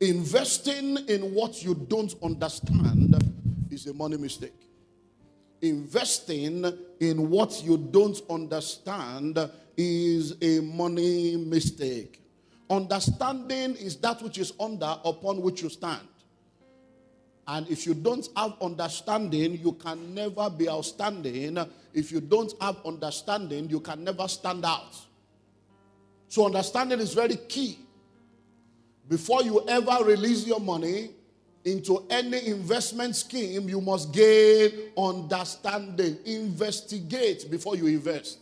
Investing in what you don't understand is a money mistake. Investing in what you don't understand is a money mistake. Understanding is that which is under upon which you stand. And if you don't have understanding, you can never be outstanding. If you don't have understanding, you can never stand out. So understanding is very key. Before you ever release your money into any investment scheme, you must gain understanding. Investigate before you invest.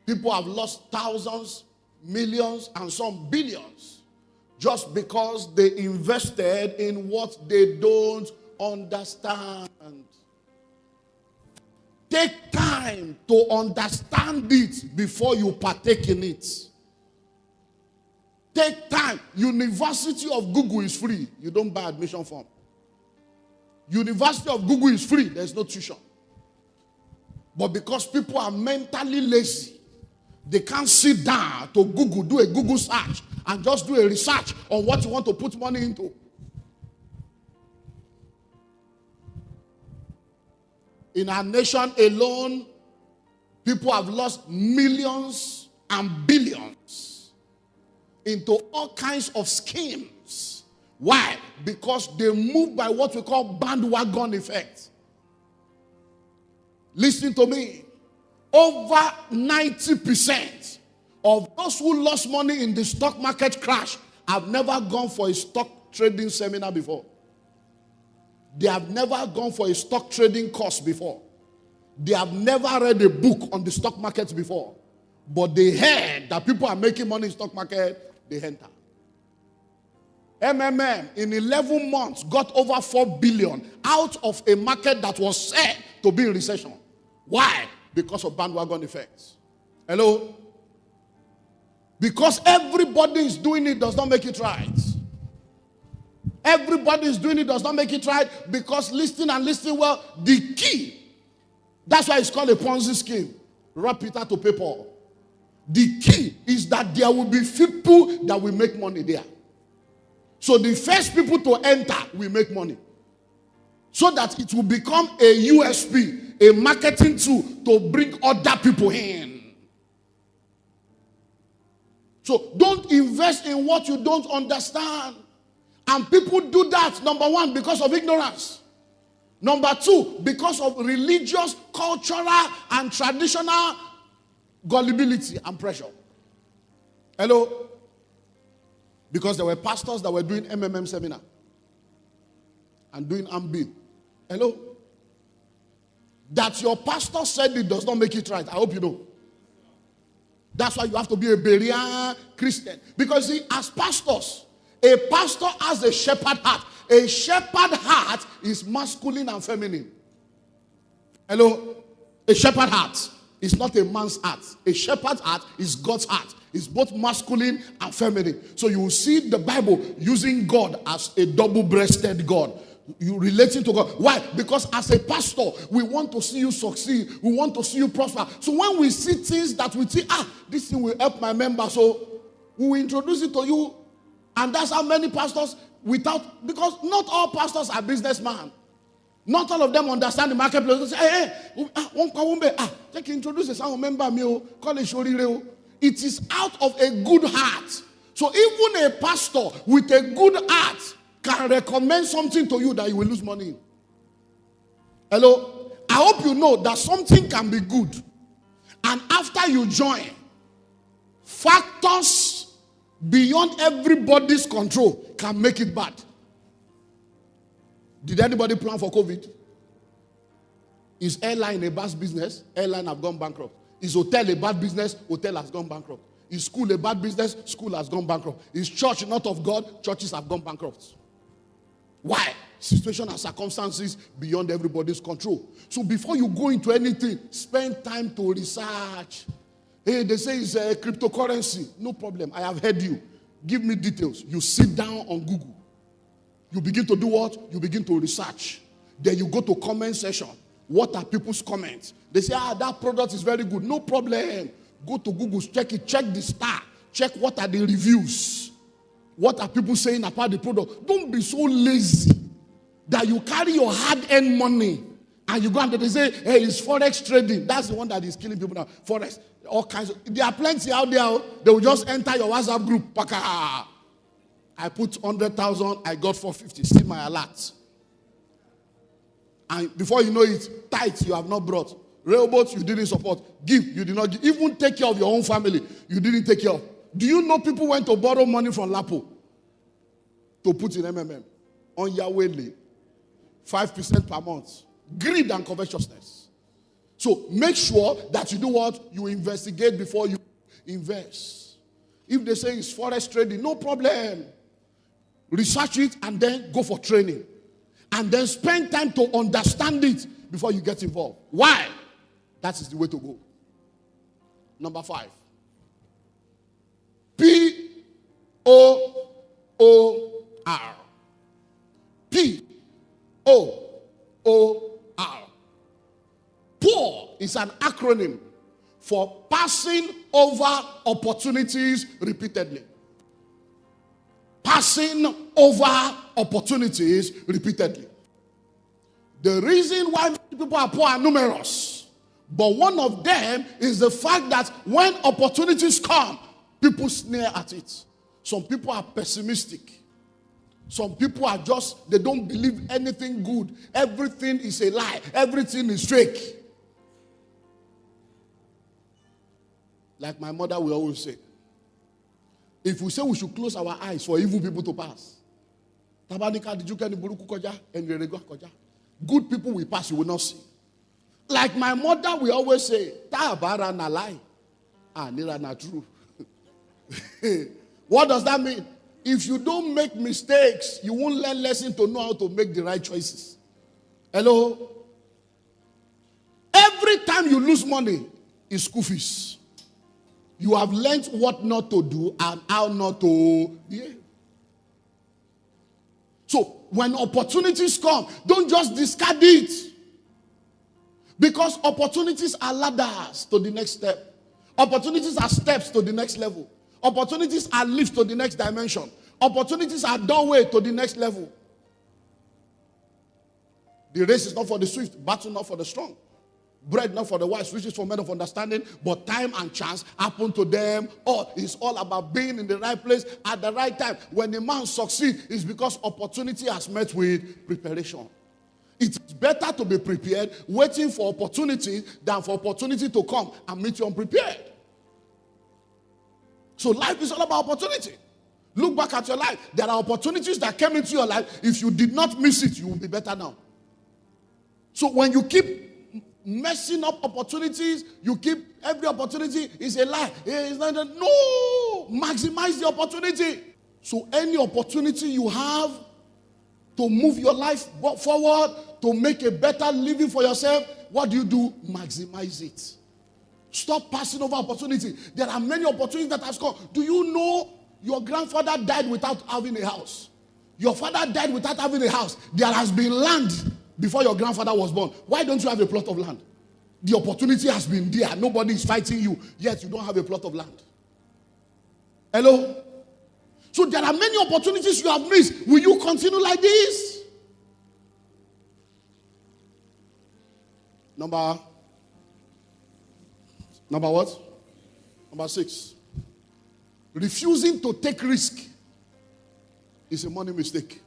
People have lost thousands, millions, and some billions just because they invested in what they don't understand. Take time to understand it before you partake in it. Take time. University of Google is free. You don't buy admission form. University of Google is free. There's no tuition. But because people are mentally lazy, they can't sit down to Google, do a Google search, and just do a research on what you want to put money into. In our nation alone, people have lost millions and billions into all kinds of schemes. Why? Because they move by what we call bandwagon effect. Listen to me. Over 90% of those who lost money in the stock market crash have never gone for a stock trading seminar before. They have never gone for a stock trading course before. They have never read a book on the stock market before. But they heard that people are making money in stock market, they enter. MMM in 11 months got over 4 billion out of a market that was said to be in recession. Why? Because of bandwagon effects. Hello? Because everybody is doing it does not make it right. Everybody is doing it does not make it right, because listen and listen well, the key, that's why it's called a Ponzi scheme. Rob Peter to pay Paul. The key is that there will be people that will make money there. So the first people to enter will make money. So that it will become a USP, a marketing tool to bring other people in. So don't invest in what you don't understand. And people do that, number one, because of ignorance. Number two, because of religious, cultural, and traditional gullibility and pressure. Hello? Because there were pastors that were doing MMM seminar and doing AMB. Hello? That your pastor said it does not make it right. I hope you know. That's why you have to be a Berean Christian. Because see, as pastors, a pastor has a shepherd heart. A shepherd heart is masculine and feminine. Hello? A shepherd heart is not a man's heart. A shepherd's heart is God's heart. It's both masculine and feminine. So you will see the Bible using God as a double-breasted God. You relating to God. Why? Because as a pastor, we want to see you succeed. We want to see you prosper. So when we see things that we think, this thing will help my members, so we will introduce it to you. And that's how many pastors because not all pastors are businessmen. Not all of them understand the marketplace. They say, take introduce a member me, call it. It is out of a good heart. So even a pastor with a good heart can recommend something to you that you will lose money in. Hello? I hope you know that something can be good. And after you join, factors beyond everybody's control can make it bad. Did anybody plan for COVID? Is airline a bad business? Airline have gone bankrupt. Is hotel a bad business? Hotel has gone bankrupt. Is school a bad business? School has gone bankrupt. Is church not of God? Churches have gone bankrupt. Why? Situation and circumstances beyond everybody's control. So before you go into anything, spend time to research. Hey, they say it's a cryptocurrency. No problem. I have heard you. Give me details. You sit down on Google. You begin to do what? You begin to research. Then you go to comment section. What are people's comments? They say, that product is very good. No problem. Go to Google, check it. Check the star. Check what are the reviews. What are people saying about the product? Don't be so lazy that you carry your hard-earned money and you go and they say, hey, it's forex trading. That's the one that is killing people now. Forex, all kinds of. There are plenty out there. They will just enter your WhatsApp group. Paka. I put 100,000. I got 450. See my alert. And before you know it, tithes you have not brought. Railboats you didn't support. Give, you did not give. Even take care of your own family, you didn't take care of. Do you know people went to borrow money from Lapo to put in MMM? On Yahweh, 5% per month. Greed and covetousness. So make sure that you do what? You investigate before you invest. If they say it's forex trading, no problem. Research it and then go for training. And then spend time to understand it before you get involved. Why? That is the way to go. Number 5. P-O-O-R. P-O-O-R. POUR is an acronym for passing over opportunities repeatedly. Passing over opportunities repeatedly. The reason why people are poor are numerous. But one of them is the fact that when opportunities come, people sneer at it. Some people are pessimistic. Some people are just, they don't believe anything good. Everything is a lie. Everything is fake. Like my mother will always say, if we say we should close our eyes for evil people to pass, good people will pass, you will not see. Like my mother will always say, Tabara na lie. Nira na true. What does that mean? If you don't make mistakes, you won't learn lesson to know how to make the right choices. Hello? Every time you lose money, it's school fees. You have learned what not to do and how not to behave. So, when opportunities come, don't just discard it. Because opportunities are ladders to the next step. Opportunities are steps to the next level. Opportunities are lifts to the next dimension. Opportunities are doorway to the next level. The race is not for the swift, battle not for the strong. Bread not for the wise, riches for men of understanding, but time and chance happen to them. It's all about being in the right place at the right time. When a man succeeds, it's because opportunity has met with preparation. It's better to be prepared, waiting for opportunity, than for opportunity to come and meet you unprepared. So life is all about opportunity. Look back at your life. There are opportunities that came into your life. If you did not miss it, you will be better now. So when you keep messing up opportunities, you keep every opportunity is a lie. It's not no, maximize the opportunity. So any opportunity you have to move your life forward, to make a better living for yourself, what do? Maximize it. Stop passing over opportunity. There are many opportunities that have come. Do you know your grandfather died without having a house? Your father died without having a house. There has been land before your grandfather was born. Why don't you have a plot of land? The opportunity has been there. Nobody is fighting you, yet you don't have a plot of land. Hello? So there are many opportunities you have missed. Will you continue like this? Number what? Number 6. Refusing to take risk is a money mistake.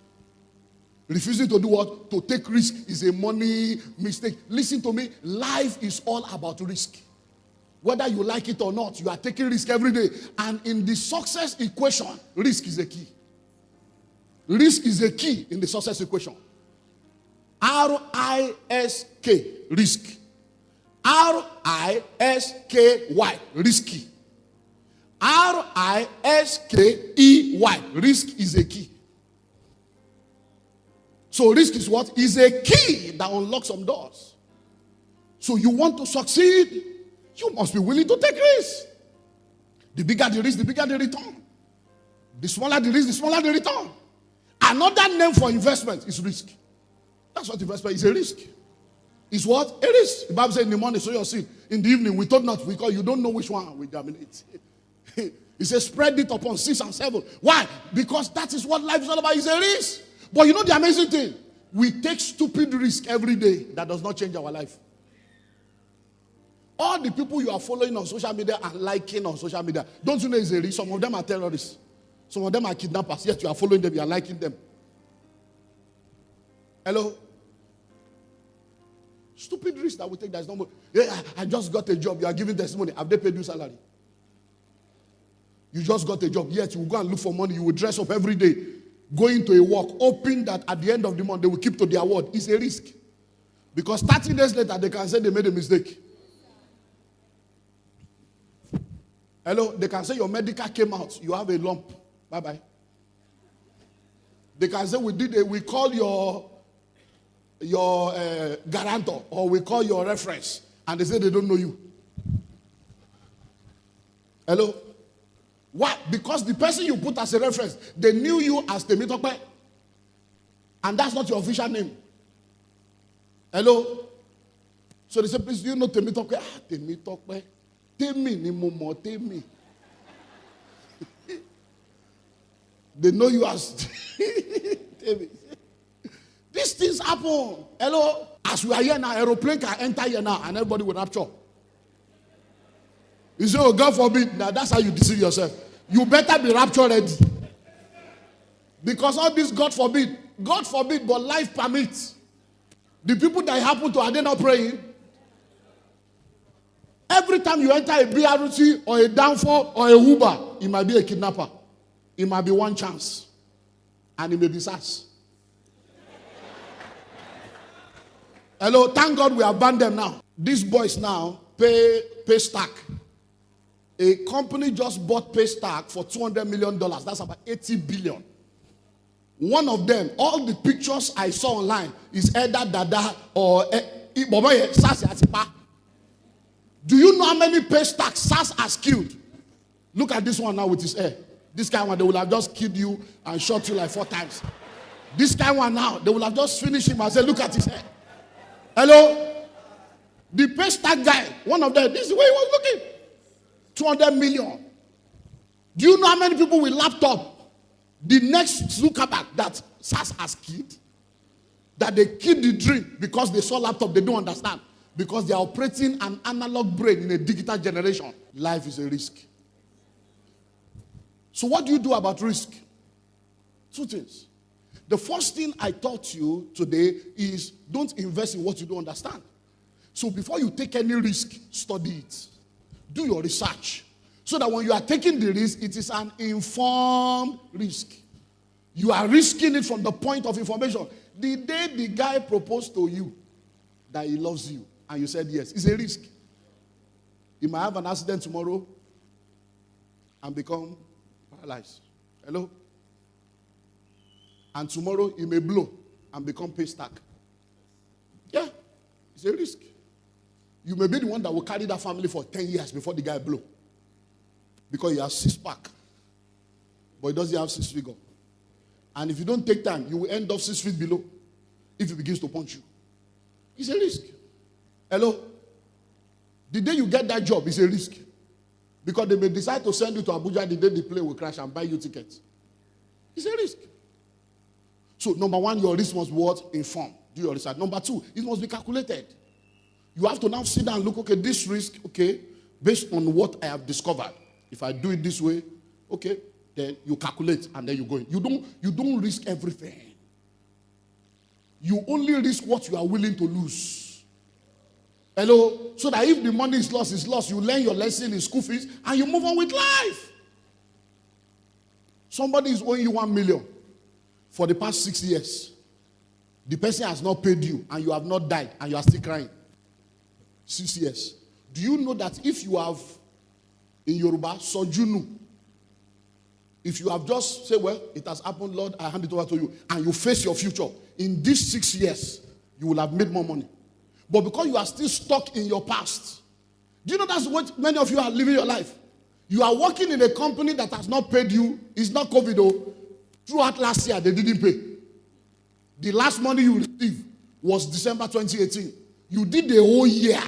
Refusing to do what? To take risk is a money mistake. Listen to me. Life is all about risk. Whether you like it or not, you are taking risk every day. And in the success equation, risk is a key. Risk is a key in the success equation. R-I-S-K, risk. R-I-S-K-Y, risky. R-I-S-K-E-Y, risk is a key. So risk is what? Is a key that unlocks some doors. So you want to succeed, you must be willing to take risks. The bigger the risk, the bigger the return. The smaller the risk, the smaller the return. Another name for investment is risk. That's what investment is, a risk. It's what? A risk. The Bible says in the morning sow your seed. In the evening we thought not, because you don't know which one will germinate. He says, spread it upon 6 and 7. Why? Because that is what life is all about. It's a risk. But you know the amazing thing? We take stupid risk every day that does not change our life. All the people you are following on social media and liking on social media, don't you know it's a risk? Some of them are terrorists. Some of them are kidnappers. Yet you are following them, you are liking them. Hello? Stupid risk that we take, that's not more. Yeah, I just got a job. You are giving testimony. Have they paid you salary? You just got a job. Yet you will go and look for money. You will dress up every day, going to a work, hoping that at the end of the month they will keep to their word. It's a risk. Because 30 days later, they can say they made a mistake. Hello? They can say your medical came out. You have a lump. Bye-bye. They can say we call your guarantor, or we call your reference, and they say they don't know you. Hello? Why? Because the person you put as a reference, they knew you as Temitope, and that's not your official name. Hello? So they say, please, do you know Temitope? Ah, Temitope. Temi ni momo, Temi. They know you as Temi. These things happen. Hello? As we are here now, aeroplane can enter here now, and everybody will rapture. You say, oh, God forbid. Now, that's how you deceive yourself. You better be rapture ready. Because all this, God forbid, but life permits. The people that happen to, are they not praying? Every time you enter a BRT or a downfall or a Uber, it might be a kidnapper. It might be one chance. And it may be SARS. Hello, thank God we have banned them now. These boys now pay stack. A company just bought Paystack for $200 million. That's about 80 billion. One of them, all the pictures I saw online is either Dada or Sasa. Do you know how many Paystack SARS has killed? Look at this one now with his hair. This kind of one, they will have just killed you and shot you like 4 times. This kind of one now, they will have just finished him and said, look at his hair. Hello? The Paystack guy, one of them, this is where he was looking. 200 million. Do you know how many people with laptop? The next Zuckerberg that SARS has killed, that they killed the dream because they saw laptop, they don't understand. Because they are operating an analog brain in a digital generation. Life is a risk. So what do you do about risk? 2 things. The first thing I taught you today is don't invest in what you don't understand. So before you take any risk, study it. Do your research. So that when you are taking the risk, it is an informed risk. You are risking it from the point of information. The day the guy proposed to you that he loves you, and you said yes, it's a risk. He might have an accident tomorrow and become paralyzed. Hello? And tomorrow he may blow and become Paystack. Yeah, it's a risk. You may be the one that will carry that family for 10 years before the guy blow. Because he has 6-pack. But he doesn't have 6 figure. And if you don't take time, you will end up 6 feet below if he begins to punch you. It's a risk. Hello? The day you get that job, it's a risk. Because they may decide to send you to Abuja the day the plane will crash and buy you tickets. It's a risk. So, number 1, your risk must be what? Informed. Do your research. Number 2, it must be calculated. You have to now sit down and look, okay, this risk, okay, based on what I have discovered. If I do it this way, okay, then you calculate and then you go in. You don't risk everything. You only risk what you are willing to lose. Hello? So that if the money is lost, it's lost. You learn your lesson in school fees and you move on with life. Somebody is owing you 1 million for the past 6 years. The person has not paid you and you have not died and you are still crying. 6 years. Do you know that if you have, in Yoruba, sojunu, if you have just said, well, it has happened, Lord, I hand it over to you, and you face your future, in these 6 years, you will have made more money. But because you are still stuck in your past, do you know that's what many of you are living your life? You are working in a company that has not paid you. It's not COVID, though. Throughout last year, they didn't pay. The last money you received was December 2018. You did the whole year.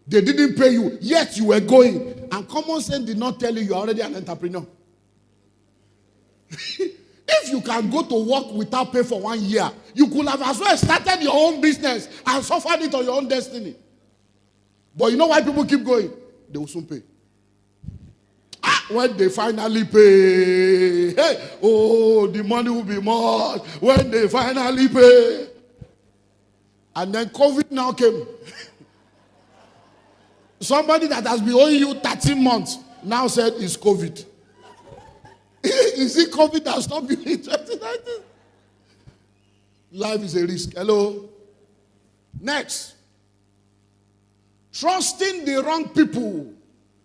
They didn't pay you, yet you were going. And common sense did not tell you you are already an entrepreneur. If you can go to work without pay for 1 year, you could have as well started your own business and suffered it on your own destiny. But you know why people keep going? They will soon pay. When they finally pay, hey, oh, the money will be more when they finally pay. And then COVID now came. Somebody that has been owing you 13 months now said it's COVID. Is it COVID that stopped you in 2019? Life is a risk. Hello? Next. Trusting the wrong people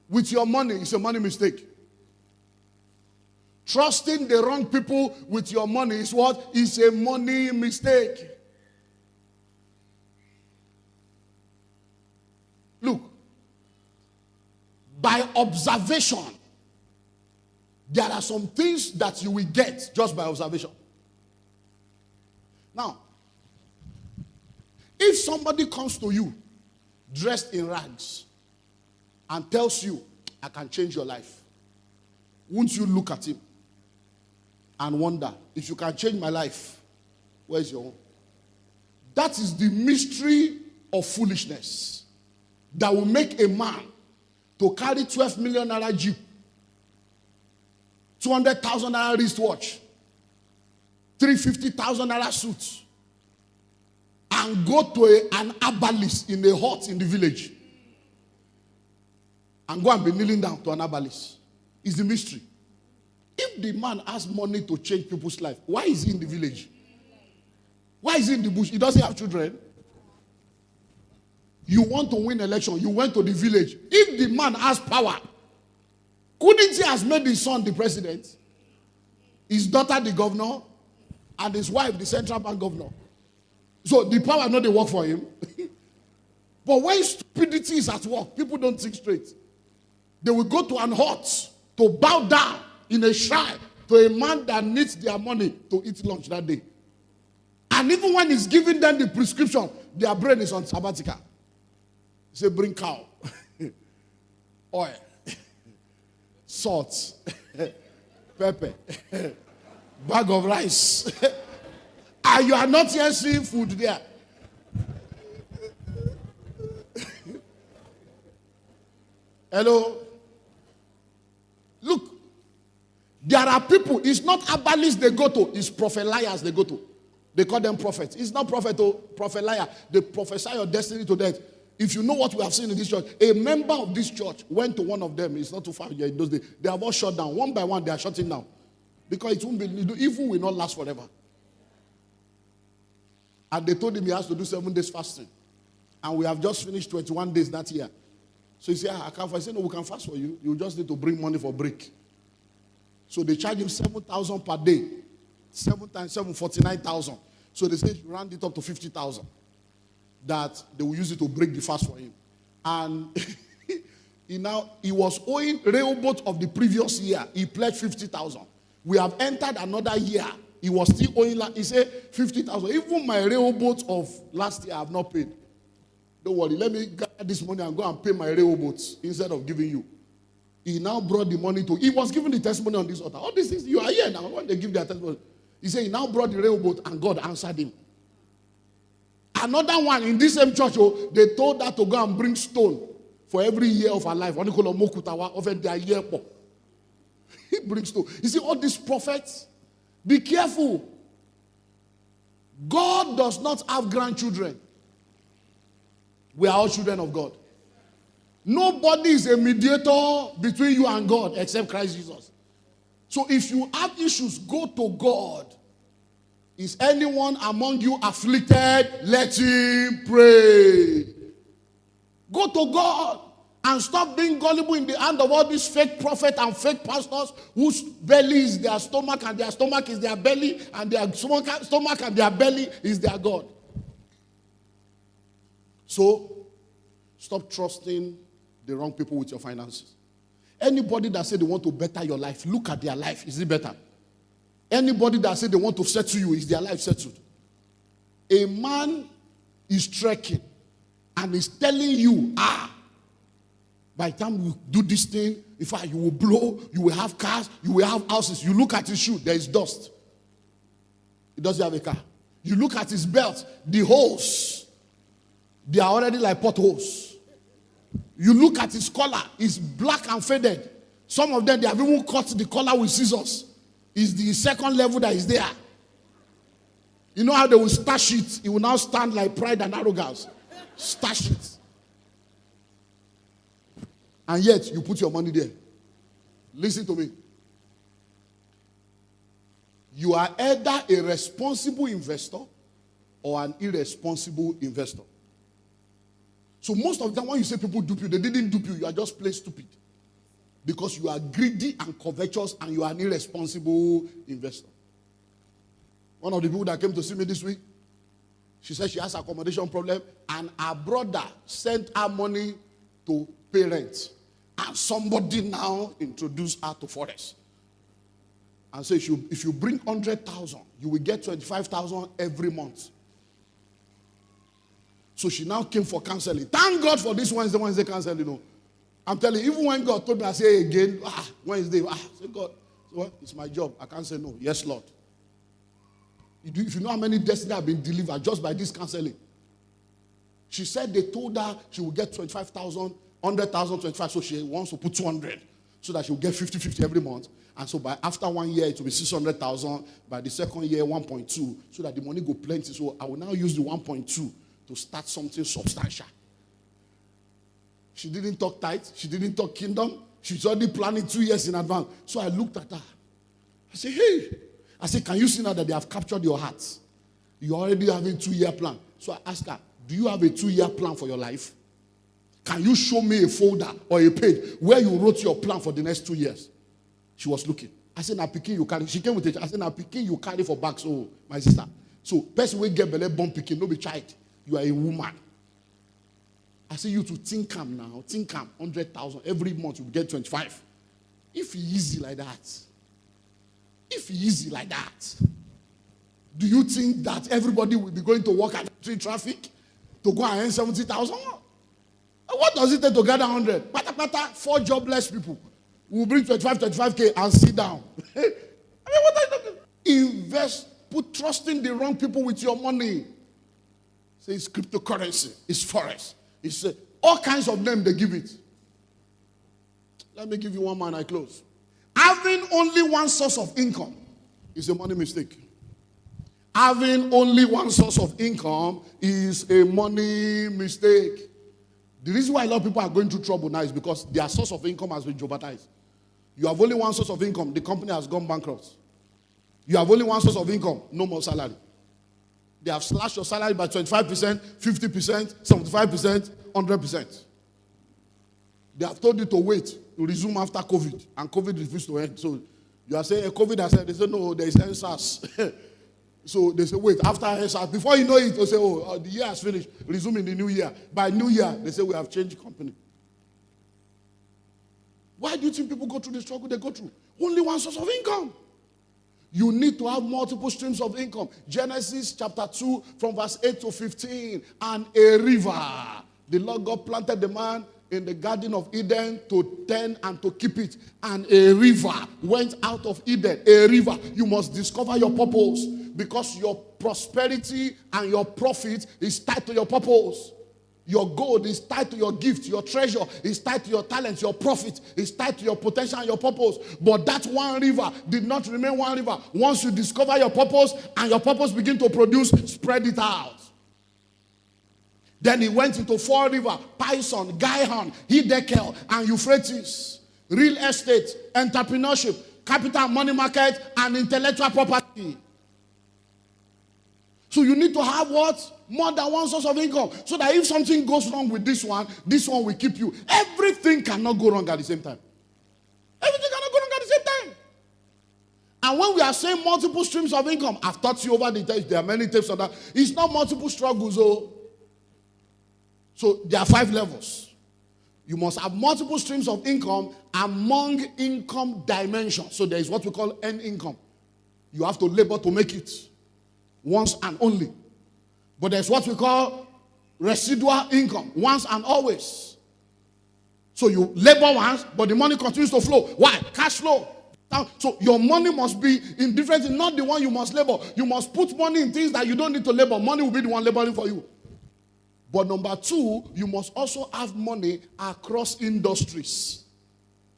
with your money is a money mistake. Trusting the wrong people with your money is what? Is a money mistake. Look, by observation, there are some things that you will get just by observation. Now, if somebody comes to you dressed in rags and tells you, I can change your life, won't you look at him and wonder, if you can change my life, where's your own? That is the mystery of foolishness that will make a man to carry 12 million naira jeep, 200,000 naira wristwatch, 350,000 naira suit, and go to an herbalist in a hut in the village and go and be kneeling down to an herbalist. It's the mystery. If the man has money to change people's life, why is he in the village? Why is he in the bush? He doesn't have children. You want to win election, you went to the village. If the man has power, couldn't he have made his son the president, his daughter the governor, and his wife the central bank governor? So the power not they work for him. But when stupidity is at work, people don't think straight. They will go to an hut to bow down in a shrine to a man that needs their money to eat lunch that day. And even when he's giving them the prescription, their brain is on sabbatical. He say, bring cow, oil, salt, pepper, bag of rice. And you are not yet seeing food there. Hello? Look, there are people, it's not herbalists they go to, it's prophet liars they go to. They call them prophets. It's not prophet, prophet liar. They prophesy your destiny to death. If you know what we have seen in this church, a member of this church went to one of them. It's not too far here in those days. They have all shut down. One by one, they are shutting down. Because it won't be, evil will not last forever. And they told him he has to do 7 days fasting. And we have just finished 21 days that year. So he said, I can't fast. I said, no, we can fast for you. You just need to bring money for break. So they charge him 7,000 per day. 7 times 7, 49,000. So they said, you round it up to 50,000. That they will use it to break the fast for him. And he was owing Rehoboth of the previous year. He pledged 50,000. We have entered another year. He was still owing, he said 50,000. Even my Rehoboth of last year I have not paid. Don't worry, let me gather this money and go and pay my Rehoboths instead of giving you. He now brought the money to, he was giving the testimony on this altar. All these things, you are here now when they give their testimony. He said he now brought the Rehoboth and God answered him. Another one in this same church, they told her to go and bring stone for every year of her life. He brings stone. You see, all these prophets, be careful. God does not have grandchildren. We are all children of God. Nobody is a mediator between you and God except Christ Jesus. So if you have issues, go to God. Is anyone among you afflicted? Let him pray. Go to God and stop being gullible in the hand of all these fake prophets and fake pastors whose belly is their stomach and their stomach is their belly and their stomach and their belly is their God. So, stop trusting the wrong people with your finances. Anybody that said they want to better your life, look at their life. Is it better? Anybody that said they want to settle you, is their life settled? A man is trekking and is telling you, By the time you do this thing, in fact, you will blow, you will have cars, you will have houses. You look at his shoe, there is dust. He doesn't have a car. You look at his belt, the holes, they are already like potholes. You look at his collar, it's black and faded. Some of them, they have even cut the collar with scissors. It's the second level that is there. You know how they will stash it? It will now stand like pride and arrogance. Stash it. And yet, you put your money there. Listen to me. You are either a responsible investor or an irresponsible investor. So most of the time when you say people dupe you, they didn't dupe you. You are just plain stupid. Because you are greedy and covetous and you are an irresponsible investor. One of the people that came to see me this week, she said she has an accommodation problem and her brother sent her money to pay rent. And somebody now introduced her to Forex. And so if you bring 100,000, you will get 25,000 every month. So she now came for counseling. Thank God for this Wednesday counseling, you know. I'm telling you, even when God told me, I say again, Wednesday, say God, well, it's my job. I can't say no. Yes, Lord. If you know how many destinies have been delivered just by this counseling. She said they told her she will get 25,000, 100,000, 25, so she wants to put 200 so that she will get 50 every month. And so after 1 year, it will be 600,000. By the second year, 1.2, so that the money go plenty. So I will now use the 1.2 to start something substantial. She didn't talk tight. She didn't talk kingdom. She's already planning 2 years in advance. So I looked at her. I said, hey. I said, can you see now that they have captured your heart? You're already having 2-year plan. So I asked her, do you have a 2-year plan for your life? Can you show me a folder or a page where you wrote your plan for the next 2 years? She was looking. I said, now picking you carry. She came with it. I said, now picking you carry for back. So, my sister. So, person will get belly born picking, no be child. You are a woman. I say you to think calm now. Think calm. 100,000 every month you will get 25. If it's easy like that. If it's easy like that. Do you think that everybody will be going to work at street traffic to go and earn 70,000? What does it take to gather 100? Pata, 4 jobless people will bring 25K and sit down. I mean, what are you talking? Invest, put trusting the wrong people with your money. Say it's cryptocurrency, it's forex, it's all kinds of names they give it. Let me give you one man I close. Having only one source of income is a money mistake. Having only one source of income is a money mistake. The reason why a lot of people are going through trouble now is because their source of income has been jeopardized. You have only one source of income, the company has gone bankrupt. You have only one source of income, no more salary. They have slashed your salary by 25%, 50%, 75%, 100%. They have told you to wait to resume after COVID, and COVID refused to end. So you are saying, COVID has said, they say, no, there is NSAS. So they say, wait, after NSAS, before you know it, they say, the year has finished, resume in the new year. By new year, they say, we have changed company. Why do you think people go through the struggle they go through? Only one source of income. You need to have multiple streams of income. Genesis chapter 2 from verse 8 to 15. And a river. The Lord God planted the man in the Garden of Eden to tend and to keep it. And a river went out of Eden. A river. You must discover your purpose. Because your prosperity and your profit is tied to your purpose. Your gold is tied to your gift. Your treasure is tied to your talent. Your profit is tied to your potential and your purpose. But that one river did not remain one river. Once you discover your purpose and your purpose begin to produce, spread it out. Then he went into 4 rivers: Pison, Gihon, Hiddekel, and Euphrates. Real estate, entrepreneurship, capital money market, and intellectual property. So you need to have what? More than one source of income. So that if something goes wrong with this one will keep you. Everything cannot go wrong at the same time. Everything cannot go wrong at the same time. And when we are saying multiple streams of income, I've taught you over the tapes, there are many tapes on that. It's not multiple struggles. So there are 5 levels. You must have multiple streams of income among income dimensions. So there is what we call end income. You have to labor to make it. Once and only. But there's what we call residual income. Once and always. So you labor once, but the money continues to flow. Why? Cash flow. So your money must be in different things, not the one you must labor. You must put money in things that you don't need to labor. Money will be the one laboring for you. But number two, you must also have money across industries.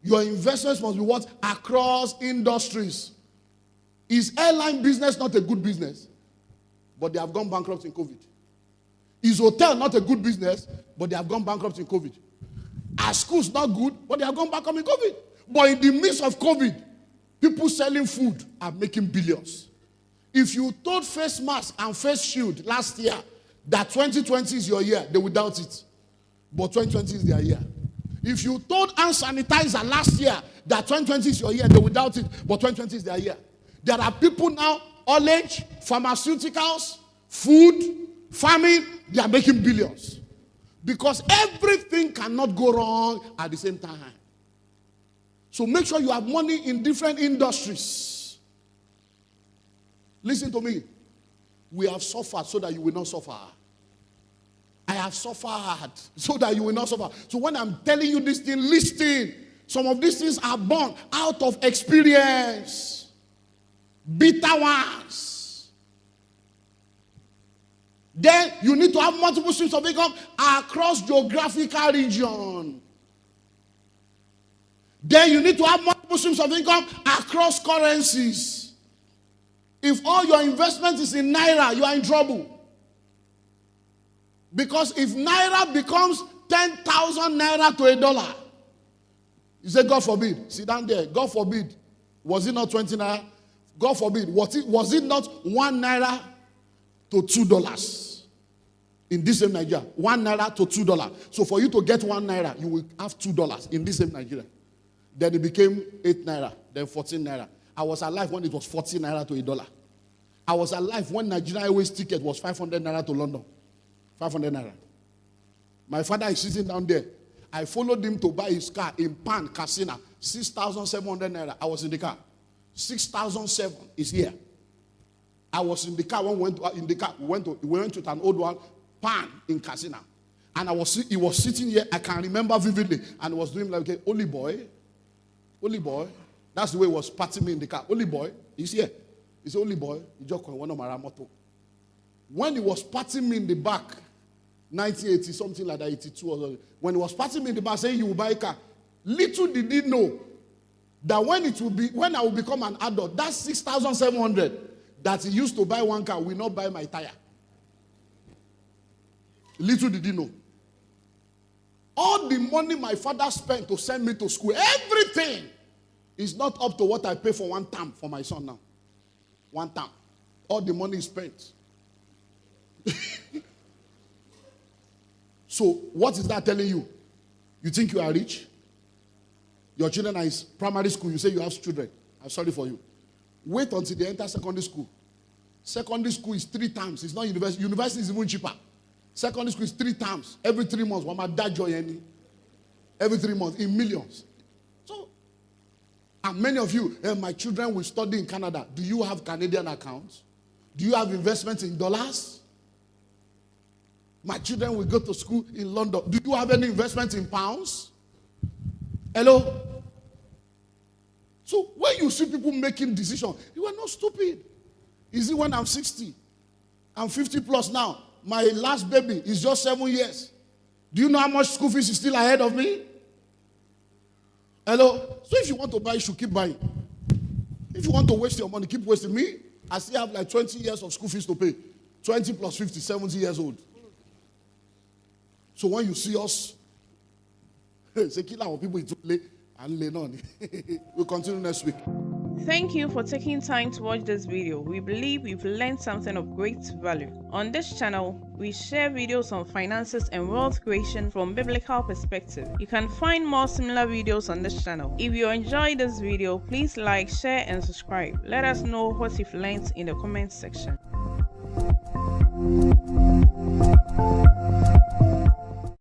Your investments must be what? Across industries. Is airline business not a good business? But they have gone bankrupt in COVID. Is hotel not a good business? But they have gone bankrupt in COVID. Are schools not good? But they have gone bankrupt in COVID. But in the midst of COVID, people selling food are making billions. If you told face mask and face shield last year that 2020 is your year, they will doubt it. But 2020 is their year. If you told hand sanitizer last year that 2020 is your year, they will doubt it. But 2020 is their year. There are people now, orange, pharmaceuticals, food, farming, they are making billions. Because everything cannot go wrong at the same time. So make sure you have money in different industries. Listen to me. We have suffered so that you will not suffer. I have suffered so that you will not suffer. So when I'm telling you this thing, listen. Some of these things are born out of experience. Bitter ones. Then you need to have multiple streams of income across geographical region. Then you need to have multiple streams of income across currencies. If all your investment is in naira, you are in trouble. Because if naira becomes 10,000 naira to $1, you say, God forbid, sit down there, God forbid, was it not 20 naira? God forbid, was it not 1 naira to $2 in this same Nigeria? 1 naira to $2. So for you to get 1 naira, you will have $2 in this same Nigeria. Then it became 8 naira, then 14 naira. I was alive when it was 14 naira to $1. I was alive when Nigeria Airways ticket was 500 naira to London. 500 naira. My father is sitting down there. I followed him to buy his car in Pan, Casina. 6,700 naira. I was in the car. 6,007 is here. I was in the car when we went in the car. We went to an old one, Pan in Casina. And he was sitting here. I can remember vividly. And he was doing like, okay, Holy boy. That's the way he was patting me in the car. Holy boy, he's here. He said, Holy boy, he just called one of my moto. When he was patting me in the back, 1980, something like that, 82 or something. When he was patting me in the back saying, you will buy a car, little did he know that when I will become an adult, that 6,700 that he used to buy one car will not buy my tire. Little did he know. All the money my father spent to send me to school, everything is not up to what I pay for one term for my son now. One term. All the money is spent. So what is that telling you? You think you are rich? Your children are in primary school. You say you have children. I'm sorry for you. Wait until they enter secondary school. Secondary school is 3 times. It's not university. University is even cheaper. Secondary school is 3 times. Every 3 months. Every 3 months in millions. So, and many of you, my children will study in Canada. Do you have Canadian accounts? Do you have investments in dollars? My children will go to school in London. Do you have any investments in pounds? Hello? So when you see people making decisions, you are not stupid. Is it when I'm 60? I'm 50 plus now. My last baby is just 7 years. Do you know how much school fees is still ahead of me? Hello? So if you want to buy, you should keep buying. If you want to waste your money, keep wasting. Me, I still have like 20 years of school fees to pay. 20 plus 50, 70 years old. So when you see us, say, kill our people into lay and lay on. We'll continue next week. Thank you for taking time to watch this video. We believe you've learned something of great value. On this channel, we share videos on finances and wealth creation from biblical perspective. You can find more similar videos on this channel. If you enjoyed this video, please like, share, and subscribe. Let us know what you've learned in the comment section.